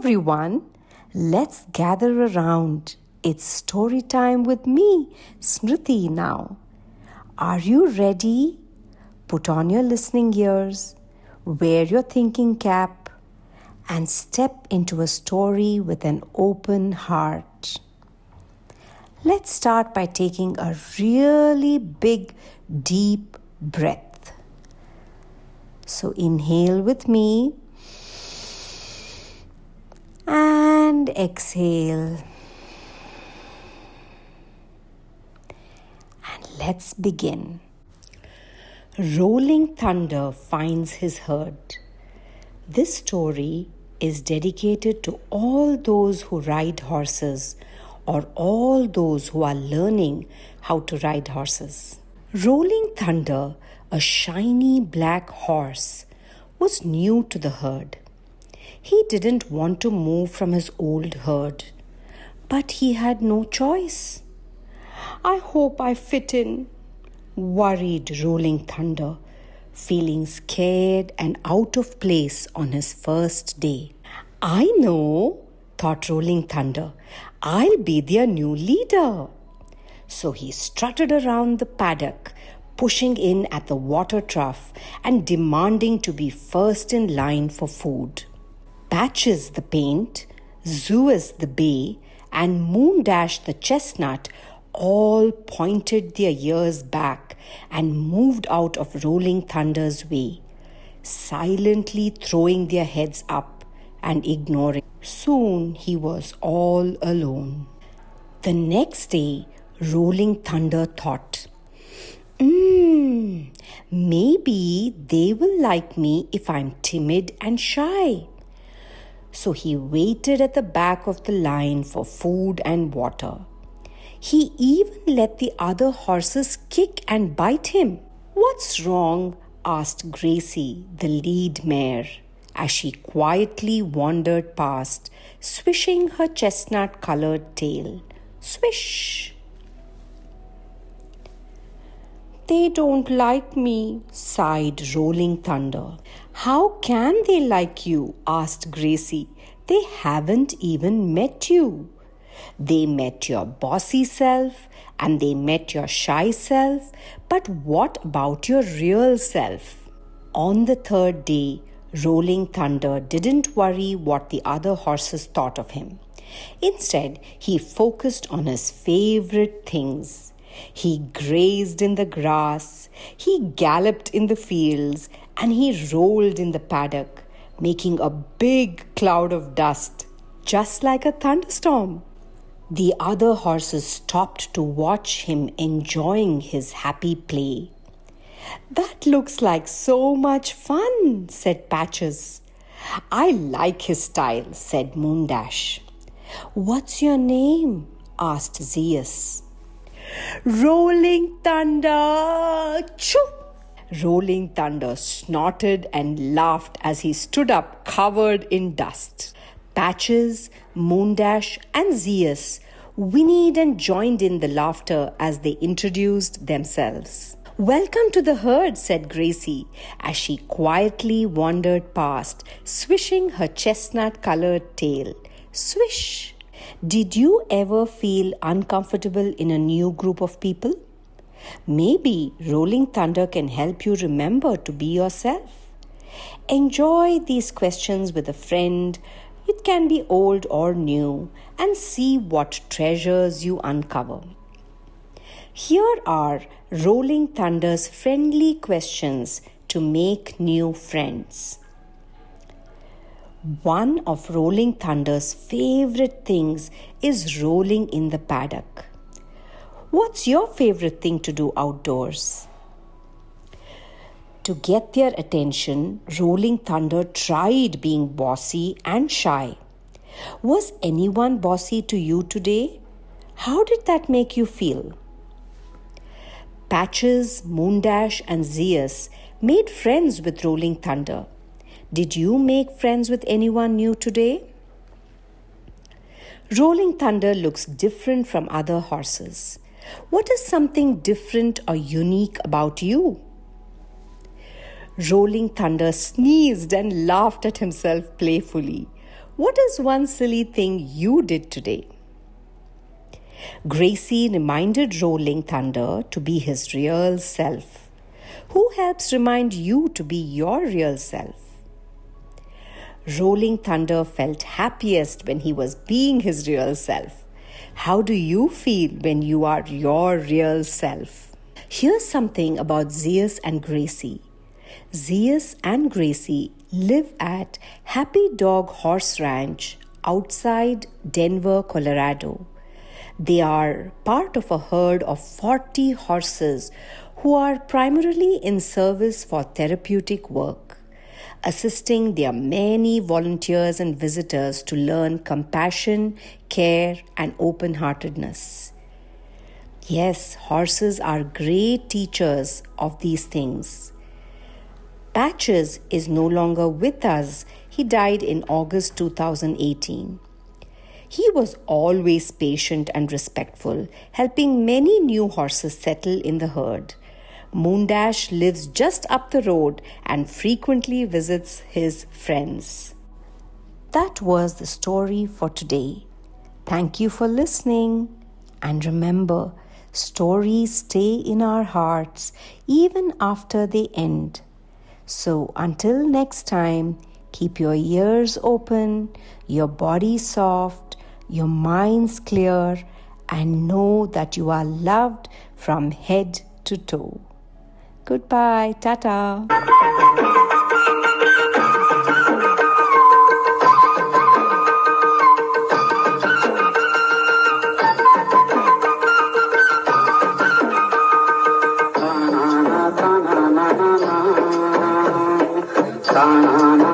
everyone, let's gather around. It's story time with me, Smruti now. Are you ready? Put on your listening ears, wear your thinking cap, and step into a story with an open heart. Let's start by taking a really big, deep breath. So inhale with me and exhale. And let's begin. Rolling Thunder finds his herd. This story is dedicated to all those who ride horses or all those who are learning how to ride horses. Rolling Thunder, a shiny black horse, was new to the herd. He didn't want to move from his old herd, but he had no choice. I hope I fit in, worried Rolling Thunder, feeling scared and out of place on his first day. I know, thought Rolling Thunder, I'll be their new leader. So he strutted around the paddock, pushing in at the water trough and demanding to be first in line for food. Patches the paint, Zeus the bay, and Moondash the chestnut all pointed their ears back and moved out of Rolling Thunder's way, silently throwing their heads up and ignoring. Soon he was all alone. The next day, Rolling Thunder thought, maybe they will like me if I'm timid and shy. So he waited at the back of the line for food and water. He even let the other horses kick and bite him. "What's wrong?" asked Gracie, the lead mare, as she quietly wandered past, swishing her chestnut-colored tail. Swish! "They don't like me," sighed Rolling Thunder. "How can they like you?" asked Gracie. "They haven't even met you. They met your bossy self and they met your shy self, but what about your real self?" On the third day, Rolling Thunder didn't worry what the other horses thought of him. Instead, he focused on his favorite things. He grazed in the grass, he galloped in the fields, and he rolled in the paddock, making a big cloud of dust, just like a thunderstorm. The other horses stopped to watch him enjoying his happy play. "That looks like so much fun," said Patches. "I like his style," said Moondash. "What's your name?" asked Zeus. "Rolling Thunder! Choo!" Rolling Thunder snorted and laughed as he stood up covered in dust. Patches, Moondash, and Zeus whinnied and joined in the laughter as they introduced themselves. "Welcome to the herd," said Gracie, as she quietly wandered past, swishing her chestnut-colored tail. Swish! Did you ever feel uncomfortable in a new group of people? Maybe Rolling Thunder can help you remember to be yourself. Enjoy these questions with a friend. It can be old or new, and see what treasures you uncover. Here are Rolling Thunder's friendly questions to make new friends. One of Rolling Thunder's favorite things is rolling in the paddock. What's your favorite thing to do outdoors? To get their attention, Rolling Thunder tried being bossy and shy. Was anyone bossy to you today? How did that make you feel? Patches, Moondash, and Zeus made friends with Rolling Thunder. Did you make friends with anyone new today? Rolling Thunder looks different from other horses. What is something different or unique about you? Rolling Thunder sneezed and laughed at himself playfully. What is one silly thing you did today? Gracie reminded Rolling Thunder to be his real self. Who helps remind you to be your real self? Rolling Thunder felt happiest when he was being his real self. How do you feel when you are your real self? Here's something about Zeus and Gracie. Zeus and Gracie live at Happy Dog Horse Ranch outside Denver, Colorado. They are part of a herd of 40 horses who are primarily in service for therapeutic work, assisting their many volunteers and visitors to learn compassion, care, and open-heartedness. Yes, horses are great teachers of these things. Patches is no longer with us. He died in August 2018. He was always patient and respectful, helping many new horses settle in the herd. Moondash lives just up the road and frequently visits his friends. That was the story for today. Thank you for listening. And remember, stories stay in our hearts even after they end. So until next time, keep your ears open, your body soft, your minds clear, and know that you are loved from head to toe. Goodbye. Tata. Na